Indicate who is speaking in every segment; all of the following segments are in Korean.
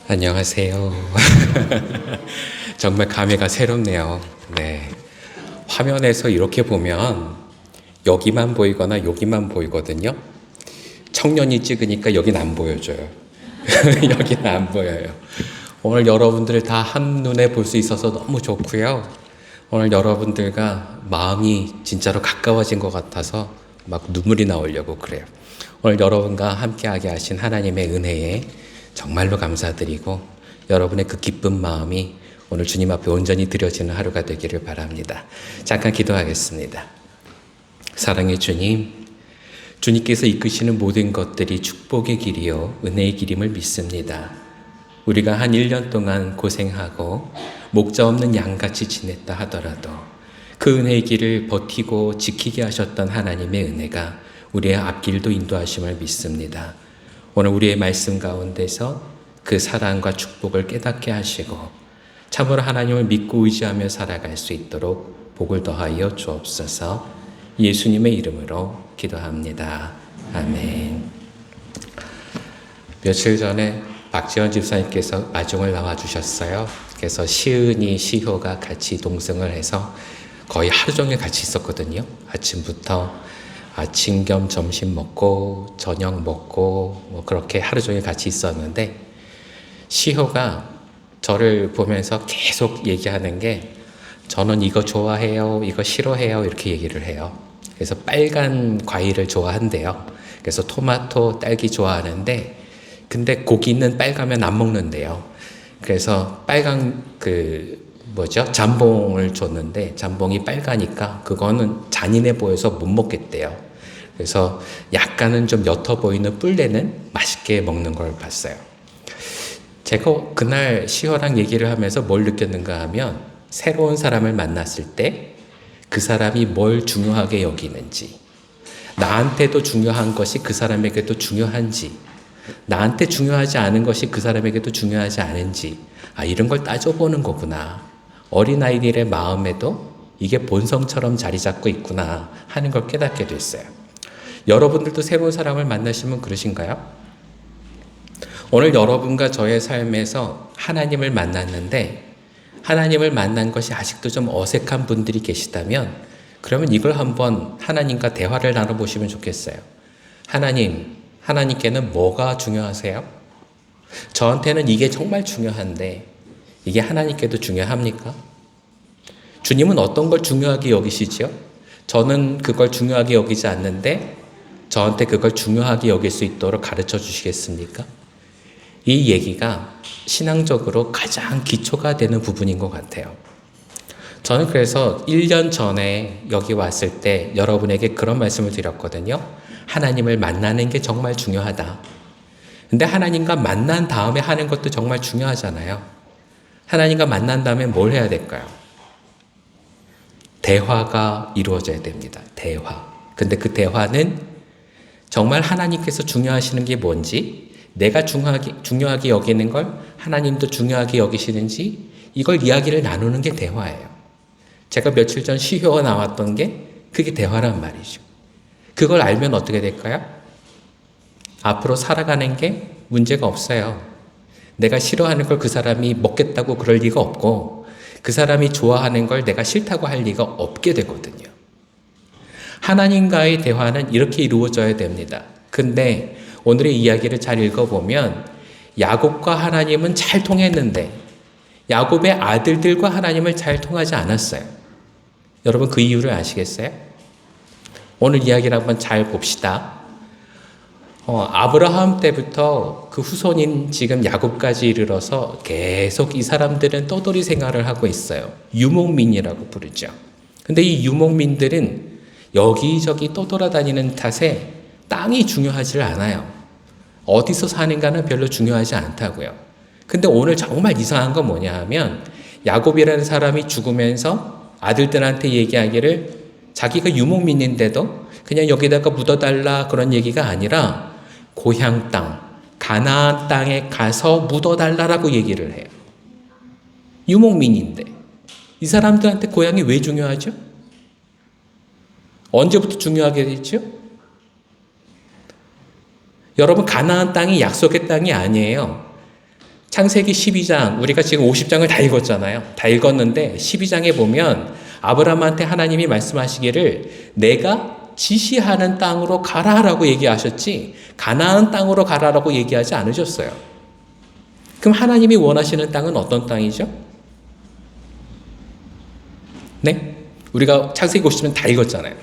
Speaker 1: 안녕하세요. 정말 감회가 새롭네요. 네. 화면에서 이렇게 보면 여기만 보이거나 여기만 보이거든요. 청년이 찍으니까 여긴 안 보여줘요. 여기는 안 보여요. 오늘 여러분들 다 한눈에 볼 수 있어서 너무 좋고요. 오늘 여러분들과 마음이 진짜로 가까워진 것 같아서 막 눈물이 나오려고 그래요. 오늘 여러분과 함께하게 하신 하나님의 은혜에 정말로 감사드리고 여러분의 그 기쁜 마음이 오늘 주님 앞에 온전히 드려지는 하루가 되기를 바랍니다. 잠깐 기도하겠습니다. 사랑의 주님, 주님께서 이끄시는 모든 것들이 축복의 길이요 은혜의 길임을 믿습니다. 우리가 한 1년 동안 고생하고 목자 없는 양같이 지냈다 하더라도 그 은혜의 길을 버티고 지키게 하셨던 하나님의 은혜가 우리의 앞길도 인도하심을 믿습니다. 오늘 우리의 말씀 가운데서 그 사랑과 축복을 깨닫게 하시고 참으로 하나님을 믿고 의지하며 살아갈 수 있도록 복을 더하여 주옵소서. 예수님의 이름으로 기도합니다. 아멘. 며칠 전에 박지원 집사님께서 마중을 나와주셨어요. 그래서 시은이, 시효가 같이 동승을 해서 거의 하루 종일 같이 있었거든요. 아침부터 아침 겸 점심 먹고 저녁 먹고 뭐 그렇게 하루 종일 같이 있었는데 시효가 저를 보면서 계속 얘기하는 게 저는 이거 좋아해요, 이거 싫어해요 이렇게 얘기를 해요. 그래서 빨간 과일을 좋아한대요. 그래서 토마토, 딸기 좋아하는데 근데 고기는 빨가면 안 먹는데요. 그래서 빨간 잠봉을 줬는데 잠봉이 빨가니까 그거는 잔인해 보여서 못 먹겠대요. 그래서 약간은 좀 옅어 보이는 뿔레는 맛있게 먹는 걸 봤어요. 제가 그날 시호랑 얘기를 하면서 뭘 느꼈는가 하면 새로운 사람을 만났을 때 그 사람이 뭘 중요하게 여기는지, 나한테도 중요한 것이 그 사람에게도 중요한지, 나한테 중요하지 않은 것이 그 사람에게도 중요하지 않은지, 이런 걸 따져보는 거구나. 어린아이들의 마음에도 이게 본성처럼 자리 잡고 있구나 하는 걸 깨닫게 됐어요. 여러분들도 새로운 사람을 만나시면 그러신가요? 오늘 여러분과 저의 삶에서 하나님을 만났는데 하나님을 만난 것이 아직도 좀 어색한 분들이 계시다면 그러면 이걸 한번 하나님과 대화를 나눠보시면 좋겠어요. 하나님께는 뭐가 중요하세요? 저한테는 이게 정말 중요한데 이게 하나님께도 중요합니까? 주님은 어떤 걸 중요하게 여기시죠? 저는 그걸 중요하게 여기지 않는데 저한테 그걸 중요하게 여길 수 있도록 가르쳐 주시겠습니까? 이 얘기가 신앙적으로 가장 기초가 되는 부분인 것 같아요. 저는 그래서 1년 전에 여기 왔을 때 여러분에게 그런 말씀을 드렸거든요. 하나님을 만나는 게 정말 중요하다. 근데 하나님과 만난 다음에 하는 것도 정말 중요하잖아요. 하나님과 만난 다음에 뭘 해야 될까요? 대화가 이루어져야 됩니다. 대화. 근데 그 대화는 정말 하나님께서 중요하시는 게 뭔지, 내가 중요하게 여기는 걸 하나님도 중요하게 여기시는지 이걸 이야기를 나누는 게 대화예요. 제가 며칠 전 시효가 나왔던 게 그게 대화란 말이죠. 그걸 알면 어떻게 될까요? 앞으로 살아가는 게 문제가 없어요. 내가 싫어하는 걸 그 사람이 먹겠다고 그럴 리가 없고 그 사람이 좋아하는 걸 내가 싫다고 할 리가 없게 되거든요. 하나님과의 대화는 이렇게 이루어져야 됩니다. 근데 오늘의 이야기를 잘 읽어보면 야곱과 하나님은 잘 통했는데 야곱의 아들들과 하나님을 잘 통하지 않았어요. 여러분 그 이유를 아시겠어요? 오늘 이야기를 한번 잘 봅시다. 아브라함 때부터 그 후손인 지금 야곱까지 이르러서 계속 이 사람들은 떠돌이 생활을 하고 있어요. 유목민이라고 부르죠. 근데 이 유목민들은 여기저기 떠돌아다니는 탓에 땅이 중요하지 않아요. 어디서 사는가는 별로 중요하지 않다고요. 근데 오늘 정말 이상한 건 뭐냐 하면 야곱이라는 사람이 죽으면서 아들들한테 얘기하기를 자기가 유목민인데도 그냥 여기다가 묻어달라 그런 얘기가 아니라 고향 땅, 가나안 땅에 가서 묻어달라라고 얘기를 해요. 유목민인데 이 사람들한테 고향이 왜 중요하죠? 언제부터 중요하게 됐죠? 여러분, 가나안 땅이 약속의 땅이 아니에요. 창세기 12장, 우리가 지금 50장을 다 읽었잖아요. 다 읽었는데 12장에 보면 아브라함한테 하나님이 말씀하시기를 내가 지시하는 땅으로 가라라고 얘기하셨지 가나안 땅으로 가라라고 얘기하지 않으셨어요. 그럼 하나님이 원하시는 땅은 어떤 땅이죠? 네? 우리가 창세기 50장 다 읽었잖아요.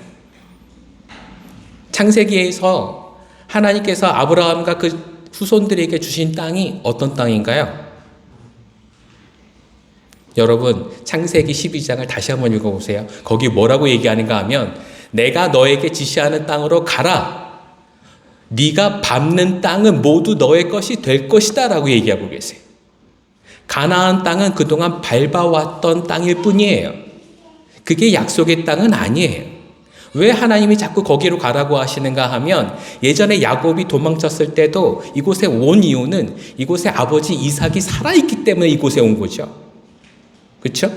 Speaker 1: 창세기에서 하나님께서 아브라함과 그 후손들에게 주신 땅이 어떤 땅인가요? 여러분, 창세기 12장을 다시 한번 읽어보세요. 거기 뭐라고 얘기하는가 하면 내가 너에게 지시하는 땅으로 가라. 네가 밟는 땅은 모두 너의 것이 될 것이다 라고 얘기하고 계세요. 가나안 땅은 그동안 밟아왔던 땅일 뿐이에요. 그게 약속의 땅은 아니에요. 왜 하나님이 자꾸 거기로 가라고 하시는가 하면 예전에 야곱이 도망쳤을 때도 이곳에 온 이유는 이곳에 아버지 이삭이 살아있기 때문에 이곳에 온 거죠. 그렇죠?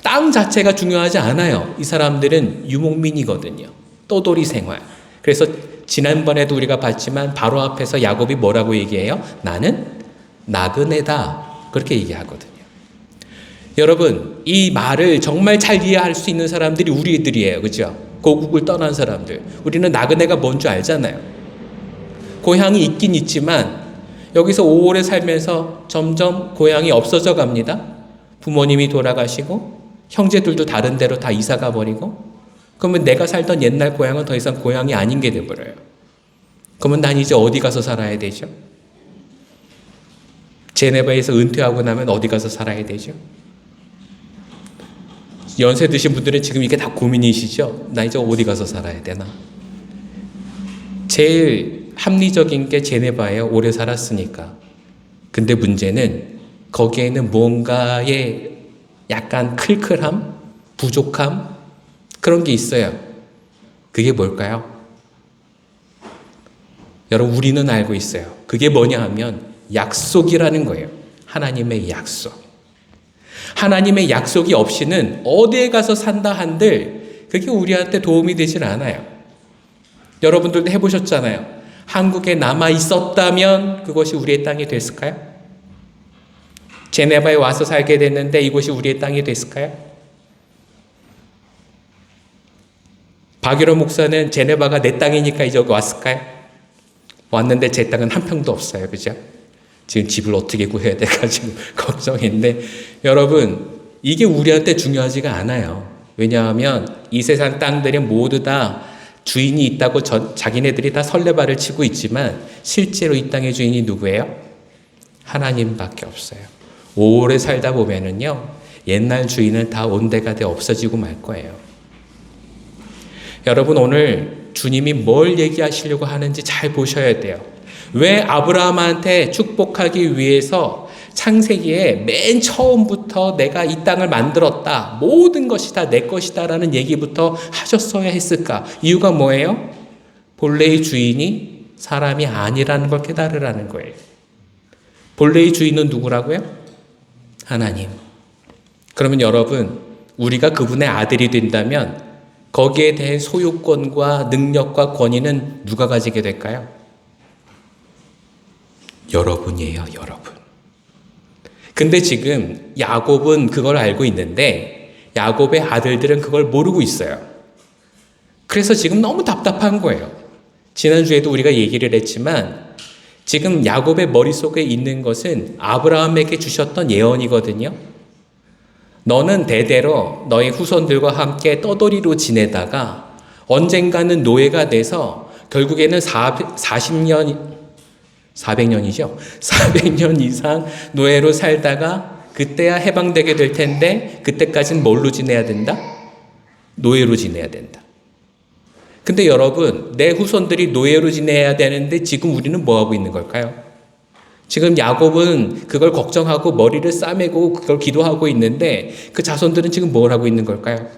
Speaker 1: 땅 자체가 중요하지 않아요. 이 사람들은 유목민이거든요. 떠돌이 생활. 그래서 지난번에도 우리가 봤지만 바로 앞에서 야곱이 뭐라고 얘기해요? 나는 나그네다. 그렇게 얘기하거든요. 여러분, 이 말을 정말 잘 이해할 수 있는 사람들이 우리들이에요. 그렇죠? 고국을 떠난 사람들. 우리는 나그네가 뭔 줄 알잖아요. 고향이 있긴 있지만 여기서 오래 살면서 점점 고향이 없어져 갑니다. 부모님이 돌아가시고 형제들도 다른 데로 다 이사가 버리고 그러면 내가 살던 옛날 고향은 더 이상 고향이 아닌 게 돼버려요. 그러면 난 이제 어디 가서 살아야 되죠? 제네바에서 은퇴하고 나면 어디 가서 살아야 되죠? 연세 드신 분들은 지금 이게 다 고민이시죠? 나 이제 어디 가서 살아야 되나? 제일 합리적인 게 제네바예요. 오래 살았으니까. 근데 문제는 거기에는 뭔가의 약간 클클함, 부족함 그런 게 있어요. 그게 뭘까요? 여러분, 우리는 알고 있어요. 그게 뭐냐 하면 약속이라는 거예요. 하나님의 약속. 하나님의 약속이 없이는 어디에 가서 산다 한들 그게 우리한테 도움이 되질 않아요. 여러분들도 해보셨잖아요. 한국에 남아 있었다면 그것이 우리의 땅이 됐을까요? 제네바에 와서 살게 됐는데 이곳이 우리의 땅이 됐을까요? 박일호 목사는 제네바가 내 땅이니까 이제 여기 왔을까요? 왔는데 제 땅은 한 평도 없어요. 그죠? 지금 집을 어떻게 구해야 돼가지고 걱정인데 여러분, 이게 우리한테 중요하지가 않아요. 왜냐하면 이 세상 땅들은 모두 다 주인이 있다고 자기네들이 다 설레발을 치고 있지만 실제로 이 땅의 주인이 누구예요? 하나님밖에 없어요. 오래 살다 보면은요 옛날 주인은 다 온데가 돼 없어지고 말 거예요. 여러분, 오늘 주님이 뭘 얘기하시려고 하는지 잘 보셔야 돼요. 왜 아브라함한테 축복하기 위해서 창세기에 맨 처음부터 내가 이 땅을 만들었다, 모든 것이 다 내 것이다 라는 얘기부터 하셨어야 했을까? 이유가 뭐예요? 본래의 주인이 사람이 아니라는 걸 깨달으라는 거예요. 본래의 주인은 누구라고요? 하나님. 그러면 여러분, 우리가 그분의 아들이 된다면 거기에 대한 소유권과 능력과 권위는 누가 가지게 될까요? 여러분이에요, 여러분. 근데 지금 야곱은 그걸 알고 있는데 야곱의 아들들은 그걸 모르고 있어요. 그래서 지금 너무 답답한 거예요. 지난주에도 우리가 얘기를 했지만 지금 야곱의 머릿속에 있는 것은 아브라함에게 주셨던 예언이거든요. 너는 대대로 너희 후손들과 함께 떠돌이로 지내다가 언젠가는 노예가 돼서 결국에는 400년이죠. 400년 이상 노예로 살다가 그때야 해방되게 될 텐데 그때까지는 뭘로 지내야 된다? 노예로 지내야 된다. 근데 여러분, 내 후손들이 노예로 지내야 되는데 지금 우리는 뭐하고 있는 걸까요? 지금 야곱은 그걸 걱정하고 머리를 싸매고 그걸 기도하고 있는데 그 자손들은 지금 뭘 하고 있는 걸까요?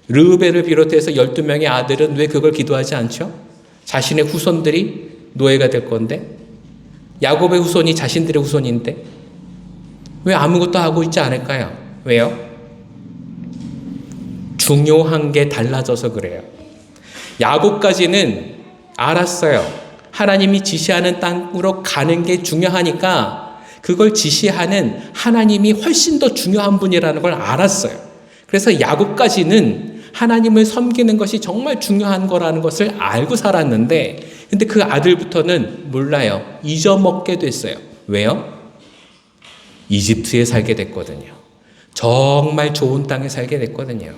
Speaker 1: 르우벤을 비롯해서 12명의 아들은 왜 그걸 기도하지 않죠? 자신의 후손들이 노예가 될 건데, 야곱의 후손이 자신들의 후손인데 왜 아무것도 하고 있지 않을까요? 왜요? 중요한 게 달라져서 그래요. 야곱까지는 알았어요. 하나님이 지시하는 땅으로 가는 게 중요하니까 그걸 지시하는 하나님이 훨씬 더 중요한 분이라는 걸 알았어요. 그래서 야곱까지는 하나님을 섬기는 것이 정말 중요한 거라는 것을 알고 살았는데, 근데 그 아들부터는 몰라요. 잊어먹게 됐어요. 왜요? 이집트에 살게 됐거든요. 정말 좋은 땅에 살게 됐거든요.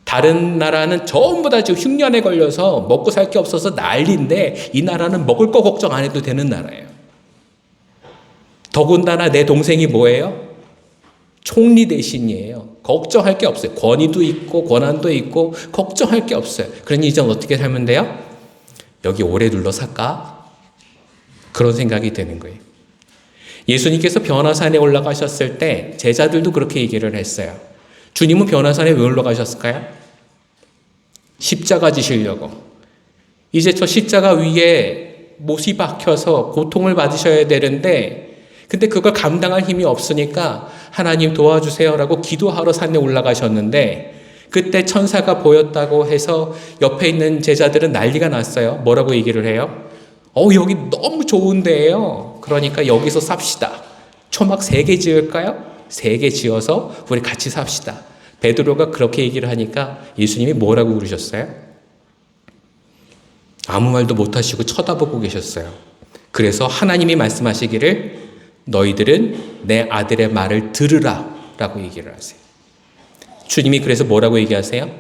Speaker 1: 다른 나라는 전부 다 지금 흉년에 걸려서 먹고 살 게 없어서 난리인데 이 나라는 먹을 거 걱정 안 해도 되는 나라예요. 더군다나 내 동생이 뭐예요? 총리 대신이에요. 걱정할 게 없어요. 권위도 있고 권한도 있고 걱정할 게 없어요. 그러니 이제 어떻게 살면 돼요? 여기 오래 둘러 살까? 그런 생각이 드는 거예요. 예수님께서 변화산에 올라가셨을 때 제자들도 그렇게 얘기를 했어요. 주님은 변화산에 왜 올라가셨을까요? 십자가 지시려고. 이제 저 십자가 위에 못이 박혀서 고통을 받으셔야 되는데, 근데 그걸 감당할 힘이 없으니까 하나님 도와주세요라고 기도하러 산에 올라가셨는데, 그때 천사가 보였다고 해서 옆에 있는 제자들은 난리가 났어요. 뭐라고 얘기를 해요? 여기 너무 좋은데요. 그러니까 여기서 삽시다. 초막 3개 지을까요? 3개 지어서 우리 같이 삽시다. 베드로가 그렇게 얘기를 하니까 예수님이 뭐라고 그러셨어요? 아무 말도 못하시고 쳐다보고 계셨어요. 그래서 하나님이 말씀하시기를 너희들은 내 아들의 말을 들으라 라고 얘기를 하세요. 주님이 그래서 뭐라고 얘기하세요?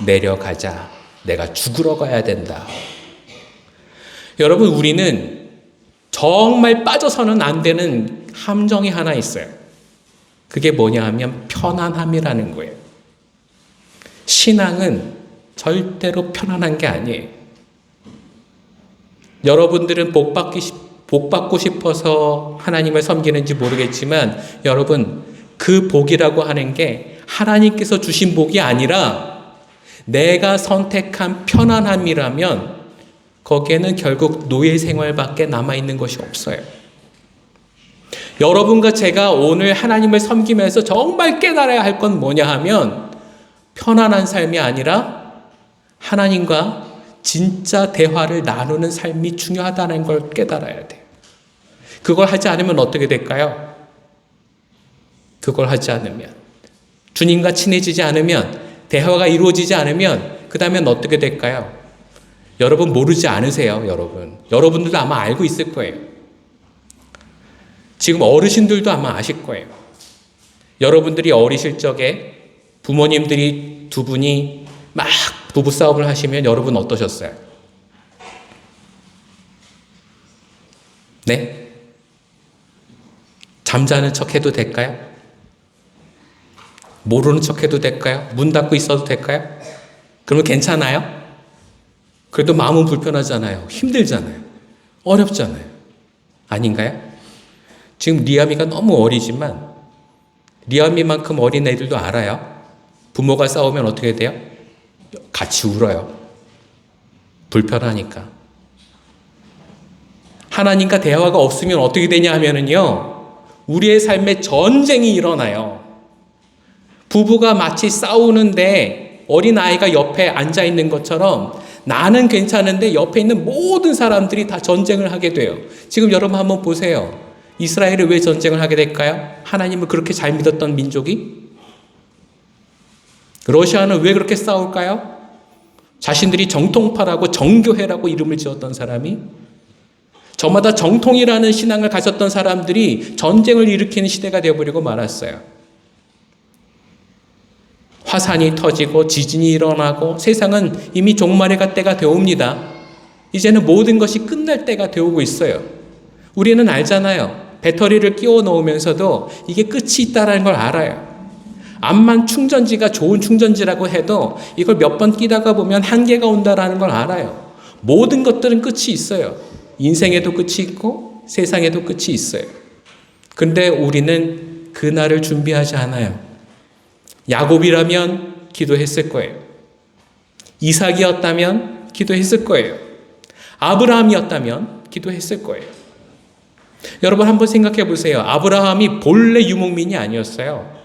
Speaker 1: 내려가자. 내가 죽으러 가야 된다. 여러분, 우리는 정말 빠져서는 안 되는 함정이 하나 있어요. 그게 뭐냐 하면 편안함이라는 거예요. 신앙은 절대로 편안한 게 아니에요. 여러분들은 복 받고 싶어서 하나님을 섬기는지 모르겠지만, 여러분, 그 복이라고 하는 게 하나님께서 주신 복이 아니라 내가 선택한 편안함이라면 거기에는 결국 노예 생활밖에 남아있는 것이 없어요. 여러분과 제가 오늘 하나님을 섬기면서 정말 깨달아야 할 건 뭐냐 하면 편안한 삶이 아니라 하나님과 진짜 대화를 나누는 삶이 중요하다는 걸 깨달아야 돼요. 그걸 하지 않으면 어떻게 될까요? 그걸 하지 않으면, 주님과 친해지지 않으면, 대화가 이루어지지 않으면 그 다음엔 어떻게 될까요? 여러분 모르지 않으세요, 여러분. 여러분들도 아마 알고 있을 거예요. 지금 어르신들도 아마 아실 거예요. 여러분들이 어리실 적에 부모님들이 두 분이 막 부부싸움을 하시면 여러분 어떠셨어요? 네? 잠자는 척 해도 될까요? 모르는 척 해도 될까요? 문 닫고 있어도 될까요? 그러면 괜찮아요? 그래도 마음은 불편하잖아요. 힘들잖아요. 어렵잖아요. 아닌가요? 지금 리아미가 너무 어리지만 리아미만큼 어린 애들도 알아요. 부모가 싸우면 어떻게 돼요? 같이 울어요. 불편하니까. 하나님과 대화가 없으면 어떻게 되냐 하면은요, 우리의 삶에 전쟁이 일어나요. 부부가 마치 싸우는데 어린아이가 옆에 앉아있는 것처럼 나는 괜찮은데 옆에 있는 모든 사람들이 다 전쟁을 하게 돼요. 지금 여러분 한번 보세요. 이스라엘이 왜 전쟁을 하게 될까요? 하나님을 그렇게 잘 믿었던 민족이? 러시아는 왜 그렇게 싸울까요? 자신들이 정통파라고 정교회라고 이름을 지었던 사람이? 저마다 정통이라는 신앙을 가졌던 사람들이 전쟁을 일으키는 시대가 되어버리고 말았어요. 화산이 터지고 지진이 일어나고 세상은 이미 종말의 때가 되옵니다. 이제는 모든 것이 끝날 때가 되오고 있어요. 우리는 알잖아요. 배터리를 끼워 놓으면서도 이게 끝이 있다는 걸 알아요. 암만 충전지가 좋은 충전지라고 해도 이걸 몇 번 끼다가 보면 한계가 온다는 걸 알아요. 모든 것들은 끝이 있어요. 인생에도 끝이 있고 세상에도 끝이 있어요. 근데 우리는 그날을 준비하지 않아요. 야곱이라면 기도했을 거예요. 이삭이었다면 기도했을 거예요. 아브라함이었다면 기도했을 거예요. 여러분 한번 생각해 보세요. 아브라함이 본래 유목민이 아니었어요.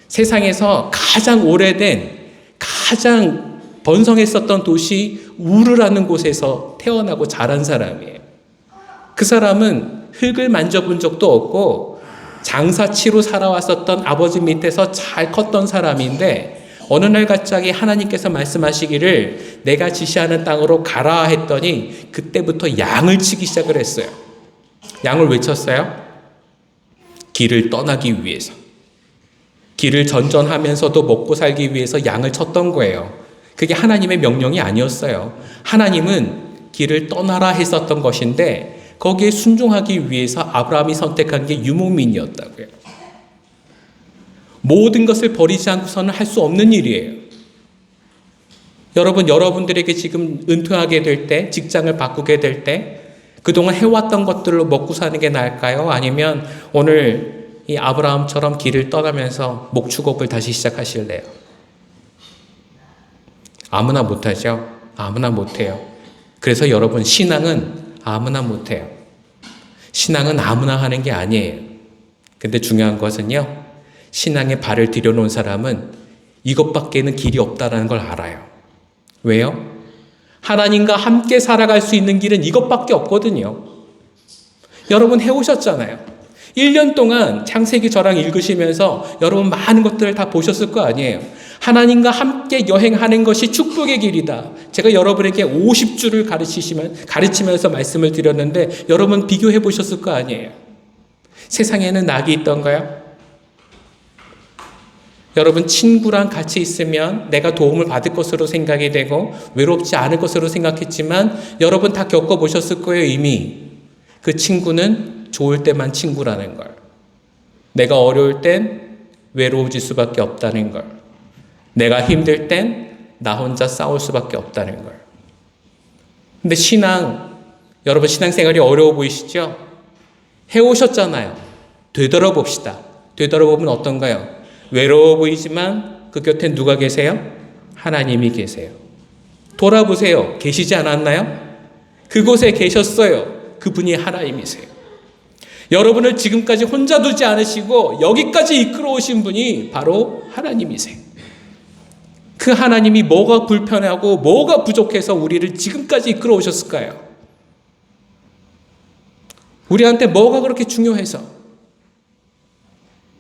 Speaker 1: 세상에서 가장 오래된, 가장 번성했었던 도시 우르라는 곳에서 태어나고 자란 사람이에요. 그 사람은 흙을 만져본 적도 없고 장사치로 살아왔었던 아버지 밑에서 잘 컸던 사람인데 어느 날 갑자기 하나님께서 말씀하시기를 내가 지시하는 땅으로 가라 했더니 그때부터 양을 치기 시작을 했어요. 양을 왜 쳤어요? 길을 떠나기 위해서. 길을 전전하면서도 먹고 살기 위해서 양을 쳤던 거예요. 그게 하나님의 명령이 아니었어요. 하나님은 길을 떠나라 했었던 것인데 거기에 순종하기 위해서 아브라함이 선택한 게 유목민이었다고요. 모든 것을 버리지 않고서는 할 수 없는 일이에요. 여러분들에게 지금 은퇴하게 될 때, 직장을 바꾸게 될 때 그동안 해왔던 것들로 먹고 사는 게 나을까요? 아니면 오늘 이 아브라함처럼 길을 떠나면서 목축업을 다시 시작하실래요? 아무나 못하죠. 아무나 못해요. 그래서 여러분 신앙은 아무나 못해요. 신앙은 아무나 하는 게 아니에요. 근데 중요한 것은요. 신앙에 발을 들여놓은 사람은 이것밖에는 길이 없다는 걸 알아요. 왜요? 하나님과 함께 살아갈 수 있는 길은 이것밖에 없거든요. 여러분 해오셨잖아요. 1년 동안 창세기 저랑 읽으시면서 여러분 많은 것들을 다 보셨을 거 아니에요. 하나님과 함께 여행하는 것이 축복의 길이다. 제가 여러분에게 50주를 가르치면서 말씀을 드렸는데 여러분 비교해 보셨을 거 아니에요. 세상에는 낙이 있던가요? 여러분 친구랑 같이 있으면 내가 도움을 받을 것으로 생각이 되고 외롭지 않을 것으로 생각했지만 여러분 다 겪어보셨을 거예요. 이미 그 친구는 좋을 때만 친구라는 걸, 내가 어려울 땐 외로워질 수밖에 없다는 걸, 내가 힘들 땐 나 혼자 싸울 수밖에 없다는 걸. 근데 여러분 신앙생활이 어려워 보이시죠? 해오셨잖아요. 되돌아봅시다. 되돌아보면 어떤가요? 외로워 보이지만 그 곁에 누가 계세요? 하나님이 계세요. 돌아보세요. 계시지 않았나요? 그곳에 계셨어요. 그분이 하나님이세요. 여러분을 지금까지 혼자 두지 않으시고 여기까지 이끌어 오신 분이 바로 하나님이세요. 그 하나님이 뭐가 불편하고 뭐가 부족해서 우리를 지금까지 이끌어 오셨을까요? 우리한테 뭐가 그렇게 중요해서?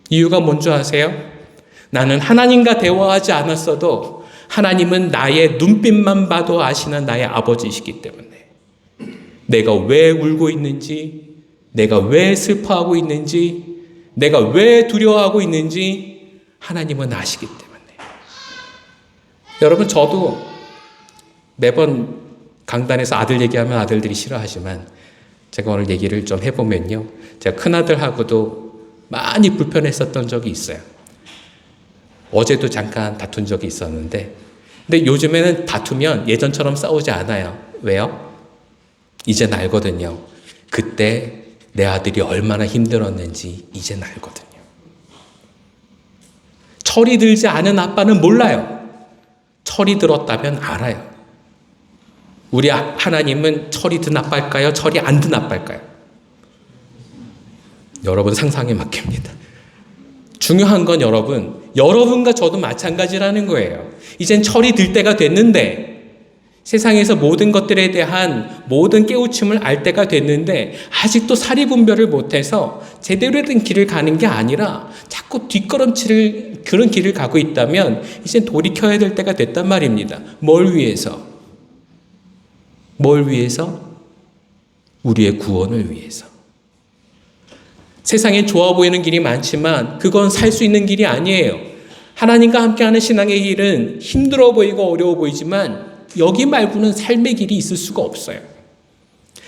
Speaker 1: 이유가 뭔지 아세요? 나는 하나님과 대화하지 않았어도 하나님은 나의 눈빛만 봐도 아시는 나의 아버지이시기 때문에 내가 왜 울고 있는지, 내가 왜 슬퍼하고 있는지, 내가 왜 두려워하고 있는지 하나님은 아시기 때문에. 여러분 저도 매번 강단에서 아들 얘기하면 아들들이 싫어하지만 제가 오늘 얘기를 좀 해보면요. 제가 큰아들하고도 많이 불편했었던 적이 있어요. 어제도 잠깐 다툰 적이 있었는데 근데 요즘에는 다투면 예전처럼 싸우지 않아요. 왜요? 이젠 알거든요. 그때 내 아들이 얼마나 힘들었는지 이젠 알거든요. 철이 들지 않은 아빠는 몰라요. 철이 들었다면 알아요. 우리 하나님은 철이 든 아빠일까요? 철이 안 든 아빠일까요? 여러분 상상에 맡깁니다. 중요한 건 여러분과 저도 마찬가지라는 거예요. 이젠 철이 들 때가 됐는데 세상에서 모든 것들에 대한 모든 깨우침을 알 때가 됐는데 아직도 사리분별을 못해서 제대로 된 길을 가는 게 아니라 자꾸 뒷걸음치를 그런 길을 가고 있다면 이제 돌이켜야 될 때가 됐단 말입니다. 뭘 위해서? 뭘 위해서? 우리의 구원을 위해서. 세상에 좋아 보이는 길이 많지만 그건 살 수 있는 길이 아니에요. 하나님과 함께하는 신앙의 길은 힘들어 보이고 어려워 보이지만 여기 말고는 삶의 길이 있을 수가 없어요.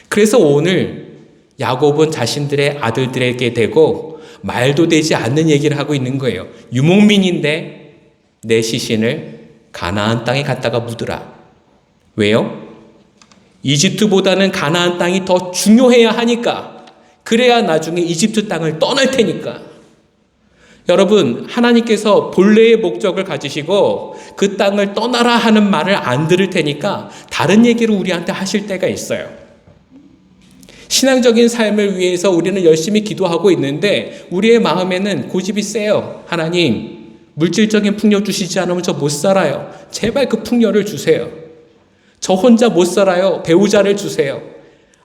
Speaker 1: 그래서 오늘 야곱은 자신들의 아들들에게 대고 말도 되지 않는 얘기를 하고 있는 거예요. 유목민인데 내 시신을 가나안 땅에 갖다가 묻으라. 왜요? 이집트보다는 가나안 땅이 더 중요해야 하니까. 그래야 나중에 이집트 땅을 떠날 테니까. 여러분 하나님께서 본래의 목적을 가지시고 그 땅을 떠나라 하는 말을 안 들을 테니까 다른 얘기를 우리한테 하실 때가 있어요. 신앙적인 삶을 위해서 우리는 열심히 기도하고 있는데 우리의 마음에는 고집이 세요. 하나님 물질적인 풍요 주시지 않으면 저 못 살아요. 제발 그 풍요를 주세요. 저 혼자 못 살아요. 배우자를 주세요.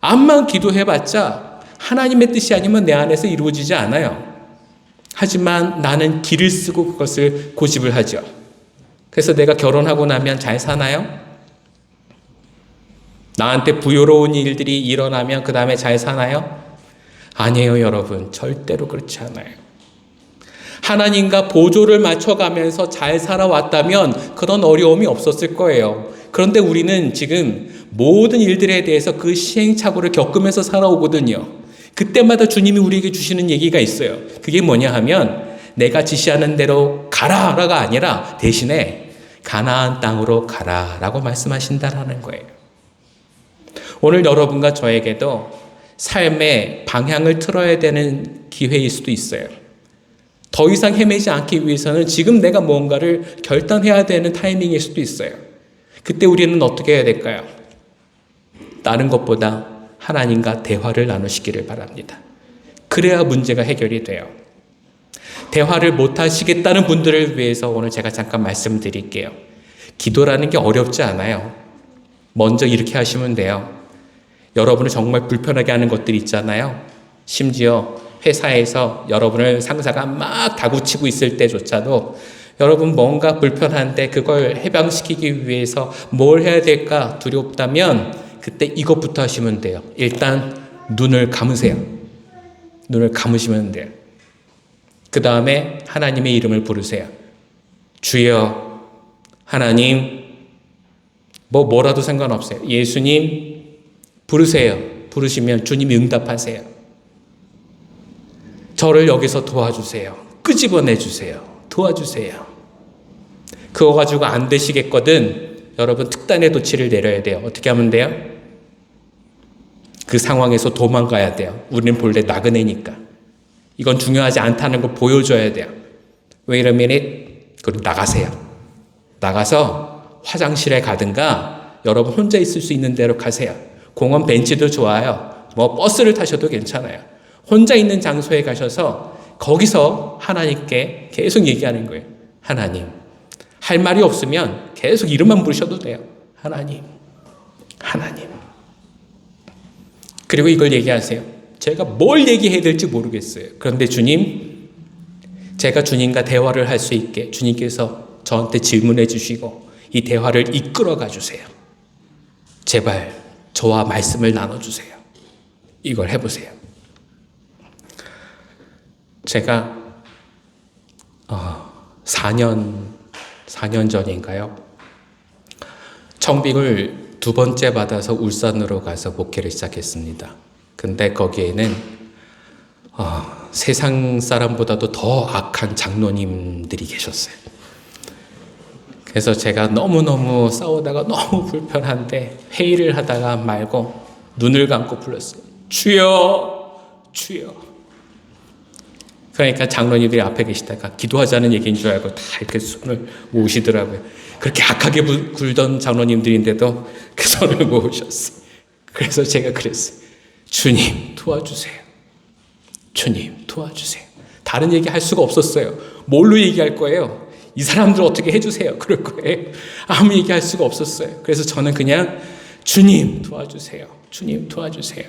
Speaker 1: 암만 기도해봤자 하나님의 뜻이 아니면 내 안에서 이루어지지 않아요. 하지만 나는 기를 쓰고 그것을 고집을 하죠. 그래서 내가 결혼하고 나면 잘 사나요? 나한테 부요로운 일들이 일어나면 그 다음에 잘 사나요? 아니에요, 여러분. 절대로 그렇지 않아요. 하나님과 보조를 맞춰가면서 잘 살아왔다면 그런 어려움이 없었을 거예요. 그런데 우리는 지금 모든 일들에 대해서 그 시행착오를 겪으면서 살아오거든요. 그때마다 주님이 우리에게 주시는 얘기가 있어요. 그게 뭐냐 하면 내가 지시하는 대로 가라가 아니라 대신에 가나안 땅으로 가라라고 말씀하신다라는 거예요. 오늘 여러분과 저에게도 삶의 방향을 틀어야 되는 기회일 수도 있어요. 더 이상 헤매지 않기 위해서는 지금 내가 뭔가를 결단해야 되는 타이밍일 수도 있어요. 그때 우리는 어떻게 해야 될까요? 다른 것보다 하나님과 대화를 나누시기를 바랍니다. 그래야 문제가 해결이 돼요. 대화를 못 하시겠다는 분들을 위해서 오늘 제가 잠깐 말씀드릴게요. 기도라는 게 어렵지 않아요. 먼저 이렇게 하시면 돼요. 여러분을 정말 불편하게 하는 것들이 있잖아요. 심지어 회사에서 여러분을 상사가 막 다구치고 있을 때조차도 여러분 뭔가 불편한데 그걸 해방시키기 위해서 뭘 해야 될까 두렵다면 그때 이것부터 하시면 돼요. 일단 눈을 감으세요. 눈을 감으시면 돼요. 그 다음에 하나님의 이름을 부르세요. 주여, 하나님, 뭐라도 상관없어요. 예수님 부르세요. 부르시면 주님이 응답하세요. 저를 여기서 도와주세요. 끄집어내주세요. 도와주세요. 그거 가지고 안 되시겠거든. 여러분 특단의 조치를 내려야 돼요. 어떻게 하면 돼요? 그 상황에서 도망가야 돼요. 우리는 본래 나그네니까. 이건 중요하지 않다는 걸 보여줘야 돼요. Wait a minute. 그리고 나가세요. 나가서 화장실에 가든가 여러분 혼자 있을 수 있는 데로 가세요. 공원 벤치도 좋아요. 버스를 타셔도 괜찮아요. 혼자 있는 장소에 가셔서 거기서 하나님께 계속 얘기하는 거예요. 하나님. 할 말이 없으면 계속 이름만 부르셔도 돼요. 하나님. 하나님. 그리고 이걸 얘기하세요. 제가 뭘 얘기해야 될지 모르겠어요. 그런데 주님, 제가 주님과 대화를 할 수 있게 주님께서 저한테 질문해 주시고 이 대화를 이끌어가 주세요. 제발 저와 말씀을 나눠주세요. 이걸 해보세요. 제가 4년 전인가요? 청빙을 2번째 받아서 울산으로 가서 목회를 시작했습니다. 근데 거기에는 세상 사람보다도 더 악한 장로님들이 계셨어요. 그래서 제가 너무너무 싸우다가 너무 불편한데 회의를 하다가 말고 눈을 감고 불렀어요. 주여, 주여. 그러니까 장로님들이 앞에 계시다가 기도하자는 얘기인 줄 알고 다 이렇게 손을 모으시더라고요. 그렇게 악하게 굴던 장로님들인데도 그 손을 모으셨어요. 그래서 제가 그랬어요. 주님 도와주세요. 주님 도와주세요. 다른 얘기 할 수가 없었어요. 뭘로 얘기할 거예요? 이 사람들 어떻게 해주세요. 그럴 거예요. 아무 얘기할 수가 없었어요. 그래서 저는 그냥 주님 도와주세요. 주님 도와주세요.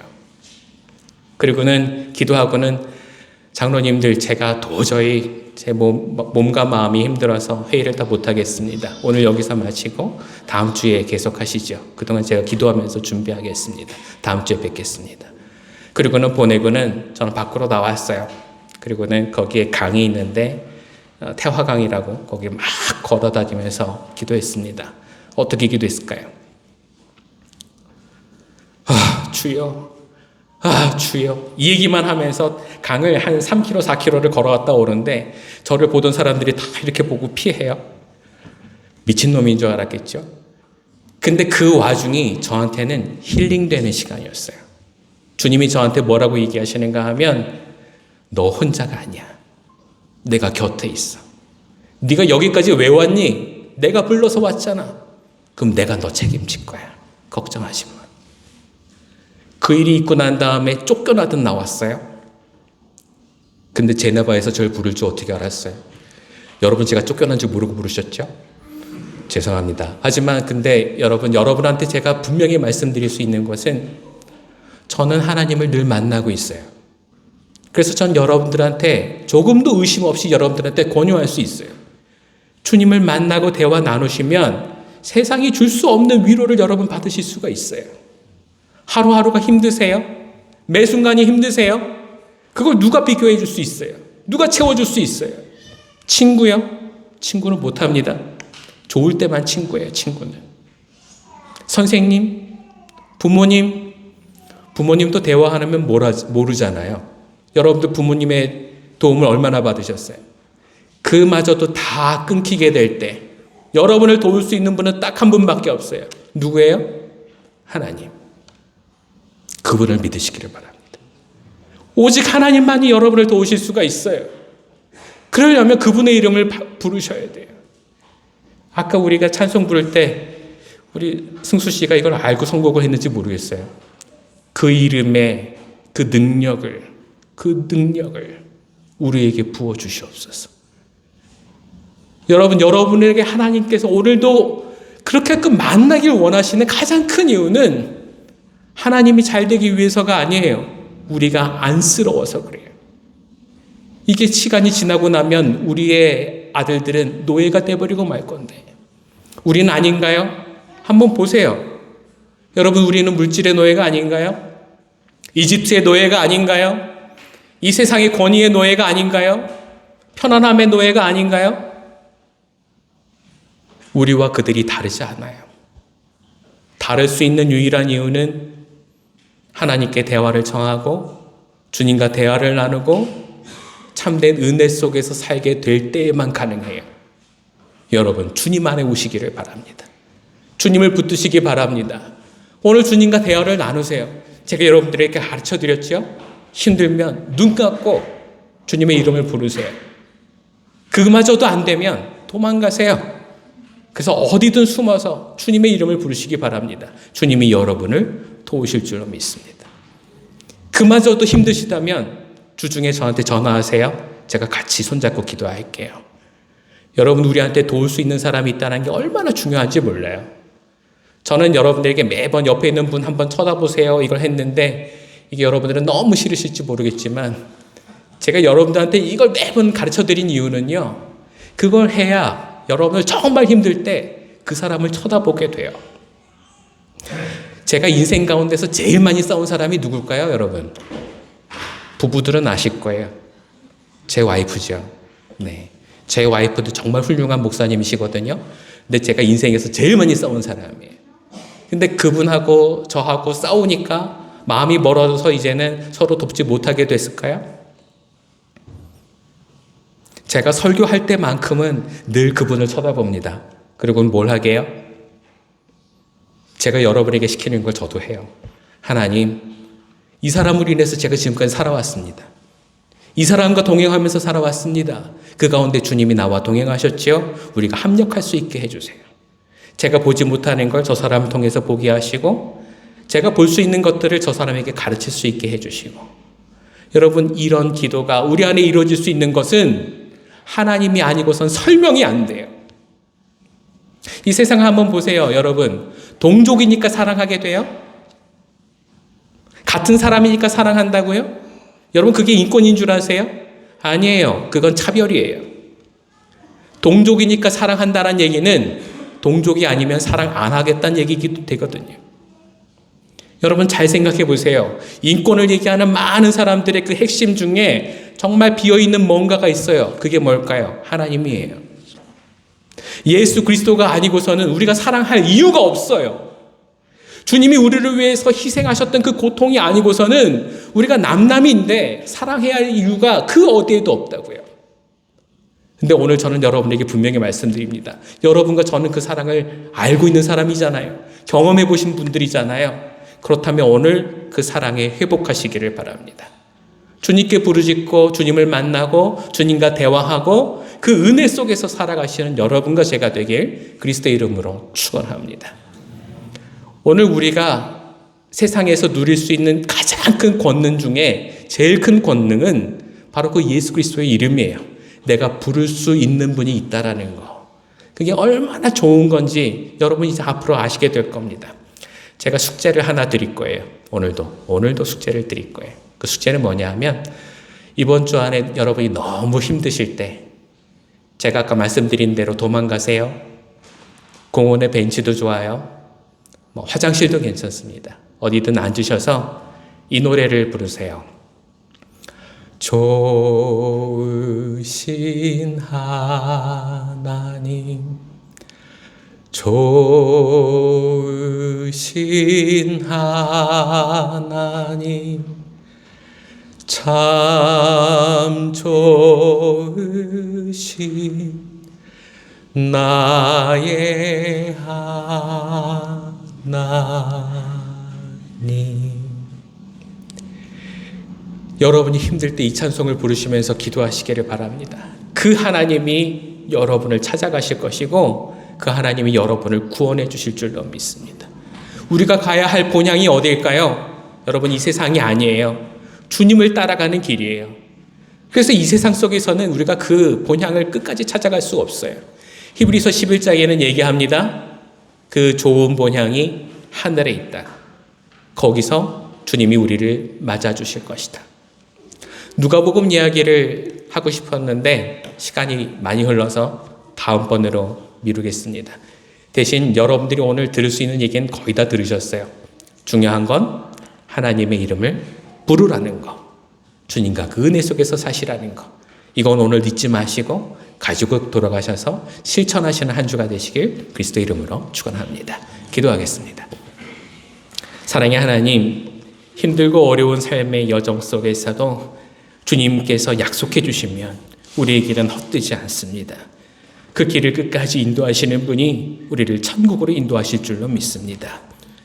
Speaker 1: 그리고는 기도하고는 장로님들 제가 도저히 제 몸과 마음이 힘들어서 회의를 다 못하겠습니다. 오늘 여기서 마치고 다음 주에 계속하시죠. 그동안 제가 기도하면서 준비하겠습니다. 다음 주에 뵙겠습니다. 그리고는 보내고는 저는 밖으로 나왔어요. 그리고는 거기에 강이 있는데 태화강이라고 거기 막 걸어다니면서 기도했습니다. 어떻게 기도했을까요? 주여, 주여. 이 얘기만 하면서 강을 한 3km, 4km를 걸어갔다 오는데 저를 보던 사람들이 다 이렇게 보고 피해요. 미친놈인 줄 알았겠죠. 근데 그 와중이 저한테는 힐링되는 시간이었어요. 주님이 저한테 뭐라고 얘기하시는가 하면 너 혼자가 아니야. 내가 곁에 있어. 네가 여기까지 왜 왔니? 내가 불러서 왔잖아. 그럼 내가 너 책임질 거야. 걱정하지 마. 그 일이 있고 난 다음에 쫓겨나듯 나왔어요. 근데 제네바에서 저를 부를 줄 어떻게 알았어요? 여러분 제가 쫓겨난 줄 모르고 부르셨죠? 죄송합니다. 하지만 근데 여러분한테 제가 분명히 말씀드릴 수 있는 것은 저는 하나님을 늘 만나고 있어요. 그래서 전 여러분들한테 조금도 의심 없이 여러분들한테 권유할 수 있어요. 주님을 만나고 대화 나누시면 세상이 줄 수 없는 위로를 여러분 받으실 수가 있어요. 하루하루가 힘드세요? 매 순간이 힘드세요? 그걸 누가 비교해 줄 수 있어요? 누가 채워줄 수 있어요? 친구요? 친구는 못합니다. 좋을 때만 친구예요, 친구는. 선생님, 부모님도 대화하면 모르잖아요. 여러분들 부모님의 도움을 얼마나 받으셨어요? 그마저도 다 끊기게 될 때 여러분을 도울 수 있는 분은 딱 한 분밖에 없어요. 누구예요? 하나님. 그분을 믿으시기를 바랍니다. 오직 하나님만이 여러분을 도우실 수가 있어요. 그러려면 그분의 이름을 부르셔야 돼요. 아까 우리가 찬송 부를 때 우리 승수 씨가 이걸 알고 선곡을 했는지 모르겠어요. 그 이름의 그 능력을 우리에게 부어주시옵소서. 여러분에게 하나님께서 오늘도 그렇게끔 만나길 원하시는 가장 큰 이유는 하나님이 잘 되기 위해서가 아니에요. 우리가 안쓰러워서 그래요. 이게 시간이 지나고 나면 우리의 아들들은 노예가 돼버리고 말 건데 우리는 아닌가요? 한번 보세요. 여러분, 우리는 물질의 노예가 아닌가요? 이집트의 노예가 아닌가요? 이 세상의 권위의 노예가 아닌가요? 편안함의 노예가 아닌가요? 우리와 그들이 다르지 않아요. 다를 수 있는 유일한 이유는 하나님께 대화를 청하고 주님과 대화를 나누고 참된 은혜 속에서 살게 될 때에만 가능해요. 여러분, 주님 안에 오시기를 바랍니다. 주님을 붙드시기 바랍니다. 오늘 주님과 대화를 나누세요. 제가 여러분들에게 가르쳐 드렸죠? 힘들면 눈 감고 주님의 이름을 부르세요. 그마저도 안 되면 도망가세요. 그래서 어디든 숨어서 주님의 이름을 부르시기 바랍니다. 주님이 여러분을 도우실 줄로 믿습니다. 그마저도 힘드시다면 주중에 저한테 전화하세요. 제가 같이 손잡고 기도할게요. 여러분, 우리한테 도울 수 있는 사람이 있다는 게 얼마나 중요한지 몰라요. 저는 여러분들에게 매번 옆에 있는 분 한번 쳐다보세요 이걸 했는데 이게 여러분들은 너무 싫으실지 모르겠지만 제가 여러분들한테 이걸 매번 가르쳐 드린 이유는요. 그걸 해야 여러분을 정말 힘들 때 그 사람을 쳐다보게 돼요. 제가 인생 가운데서 제일 많이 싸운 사람이 누굴까요, 여러분? 부부들은 아실 거예요. 제 와이프죠. 네. 제 와이프도 정말 훌륭한 목사님이시거든요. 근데 제가 인생에서 제일 많이 싸운 사람이에요. 근데 그분하고 저하고 싸우니까 마음이 멀어져서 이제는 서로 돕지 못하게 됐을까요? 제가 설교할 때만큼은 늘 그분을 쳐다봅니다. 그리고 뭘 하게요? 제가 여러분에게 시키는 걸 저도 해요. 하나님, 이 사람으로 인해서 제가 지금까지 살아왔습니다. 이 사람과 동행하면서 살아왔습니다. 그 가운데 주님이 나와 동행하셨지요? 우리가 합력할 수 있게 해주세요. 제가 보지 못하는 걸 저 사람을 통해서 보게 하시고 제가 볼 수 있는 것들을 저 사람에게 가르칠 수 있게 해주시고 여러분, 이런 기도가 우리 안에 이루어질 수 있는 것은 하나님이 아니고선 설명이 안 돼요. 이 세상 한번 보세요. 여러분, 동족이니까 사랑하게 돼요? 같은 사람이니까 사랑한다고요? 여러분, 그게 인권인 줄 아세요? 아니에요. 그건 차별이에요. 동족이니까 사랑한다는 얘기는 동족이 아니면 사랑 안 하겠다는 얘기기도 되거든요. 여러분, 잘 생각해 보세요. 인권을 얘기하는 많은 사람들의 그 핵심 중에 정말 비어있는 뭔가가 있어요. 그게 뭘까요? 하나님이에요. 예수 그리스도가 아니고서는 우리가 사랑할 이유가 없어요. 주님이 우리를 위해서 희생하셨던 그 고통이 아니고서는 우리가 남남인데 사랑해야 할 이유가 그 어디에도 없다고요. 근데 오늘 저는 여러분에게 분명히 말씀드립니다. 여러분과 저는 그 사랑을 알고 있는 사람이잖아요. 경험해 보신 분들이잖아요. 그렇다면 오늘 그 사랑에 회복하시기를 바랍니다. 주님께 부르짖고 주님을 만나고 주님과 대화하고 그 은혜 속에서 살아가시는 여러분과 제가 되길 그리스도의 이름으로 축원합니다. 오늘 우리가 세상에서 누릴 수 있는 가장 큰 권능 중에 제일 큰 권능은 바로 그 예수 그리스도의 이름이에요. 내가 부를 수 있는 분이 있다라는 거. 그게 얼마나 좋은 건지 여러분 이제 앞으로 아시게 될 겁니다. 제가 숙제를 하나 드릴 거예요. 오늘도 숙제를 드릴 거예요. 그 숙제는 뭐냐 하면 이번 주 안에 여러분이 너무 힘드실 때 제가 아까 말씀드린 대로 도망가세요. 공원의 벤치도 좋아요. 화장실도 괜찮습니다. 어디든 앉으셔서 이 노래를 부르세요. 좋으신 하나님, 좋으신 하나님, 참 좋으신 나의 하나님. 여러분이 힘들 때 이 찬송을 부르시면서 기도하시기를 바랍니다. 그 하나님이 여러분을 찾아가실 것이고 그 하나님이 여러분을 구원해 주실 줄로 믿습니다. 우리가 가야 할 본향이 어디일까요? 여러분, 이 세상이 아니에요. 주님을 따라가는 길이에요. 그래서 이 세상 속에서는 우리가 그 본향을 끝까지 찾아갈 수 없어요. 히브리서 11장에는 얘기합니다. 그 좋은 본향이 하늘에 있다. 거기서 주님이 우리를 맞아주실 것이다. 누가복음 이야기를 하고 싶었는데 시간이 많이 흘러서 다음번으로 미루겠습니다. 대신 여러분들이 오늘 들을 수 있는 얘기는 거의 다 들으셨어요. 중요한 건 하나님의 이름을 부르라는 거. 주님과 그 은혜 속에서 사시라는 거. 이건 오늘 잊지 마시고 가지고 돌아가셔서 실천하시는 한 주가 되시길 그리스도 이름으로 축원합니다. 기도하겠습니다. 사랑의 하나님, 힘들고 어려운 삶의 여정 속에서도 주님께서 약속해 주시면 우리의 길은 헛되지 않습니다. 그 길을 끝까지 인도하시는 분이 우리를 천국으로 인도하실 줄로 믿습니다.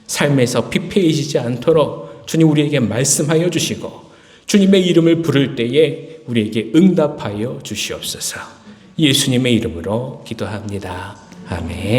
Speaker 1: 삶에서 피폐해지지 않도록 주님 우리에게 말씀하여 주시고 주님의 이름을 부를 때에 우리에게 응답하여 주시옵소서. 예수님의 이름으로 기도합니다. 아멘.